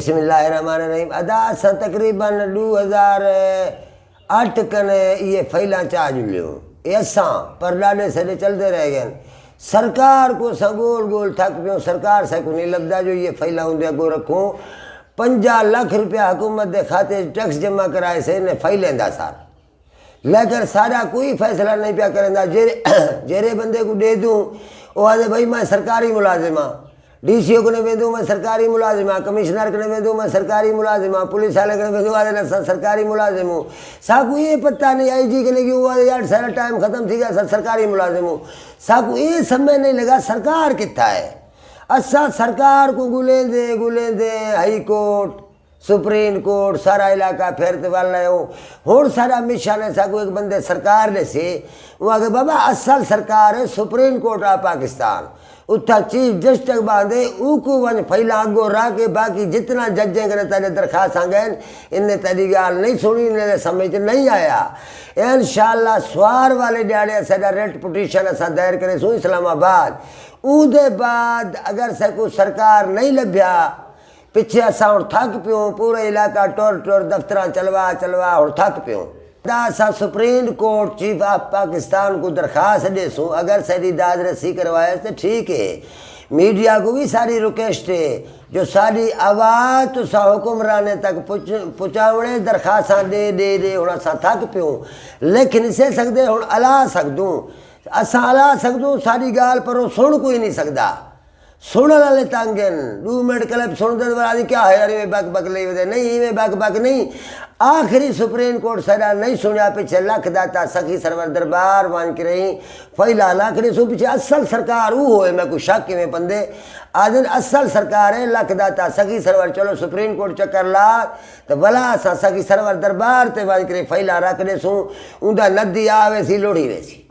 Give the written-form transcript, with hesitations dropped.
बिस्मिल्लाहिर्रहमानिर्रहीम। अदा असां तकरीबन 2008 कने ये फैला चाह जुलियो असां पर ॾाढे सॼे चलते रह गए। सरकार को असां गोल गोल थक पियो, सरकार से को नहीं लगता जो ये फैला होंगे अगो रखूँ। 50 लाख रुपया हुकूमत के खाते टैक्स जमा कराए से ने फैलेंदा सार, लेकिन सारा कोई फैसला नहीं पिया करेंदा। जेरे बंदे को दे दूँ वो आदे भाई मैं सरकारी मुलाजिम हाँ, DCO को वेंदो मैं सरकारी मुलाजिम हाँ, कमिश्नर को वेंदो मैं सरकारी मुलाजिम हाँ, पुलिस वाले को वेंदो आदे ना सरकारी मुलाजिम हूँ। साकू ये पता नहीं IG के लगी हुआ यार सारा टाइम खत्म थी गया सरकारी मुलाजिम हूँ। साकू ये समय नहीं लगा सरकार कितना है। असा सरकार को गुलेंदे हाई कोर्ट सुप्रीम कोर्ट सारा इलाका फेरते वाला हूँ सारा मिशन है। साकू एक बंदे सरकार ने से वहाँ के बाबा असल सरकार है सुप्रीम कोर्ट ऑफ पाकिस्तान, उतना चीफ जस्टिस बांधे ऊको वन फैला अगो रह के बाकी जितना जजें करे तेरे दरखास्त आ गए इन्हें तेरी गाल नहीं सुनी, इन्हें समझ नहीं आया। इंशाअल्लाह स्वार वाले ॾियारे साडा रेट पिटीशन असां दायर करे सूं इस्लामाबाद। उदे बाद अगर सको सरकार नहीं लभ्या पिछे असां हुण थक पियूं, पूरा इलाका टोर दफ्तर चलवा हुण थक पियूं। असां supreme court chief of Pakistan को दरखास्त देसूँ, अगर सारी दाद रसी करवाए तो ठीक है। मीडिया को भी सारी रिक्वेस्ट है जो सारी आवाज़ तो हुक्मराने तक पहुँचावणे दरखास्त दे हुण असां थक पियूं, लेकिन इसे सकते हुण अला सकूँ असां अला सकूँ सारी गाल पर वो सुन कोई नहीं सकता। सुन वाले तंगन 2 मिनट क्लब सुन दे क्या है यार बक बक ले नहीं में बक नहीं। आखिरी सुप्रीम कोर्ट सदा नहीं सुनिया पीछे लख दाता सखी सरवर दरबार वन के रही फैला लाखड़ी सु पीछे असल सरकार वो हो मैं कुछ शक में बंदे आदन असल सरकार है लख दाता सखी सरवर। चलो सुप्रीम कोर्ट चक्कर ला तो भला असा सखी सरवर दरबार ते वन के फैला रख दे सूँ उनका नदी आवे सी लोड़ी वे सी।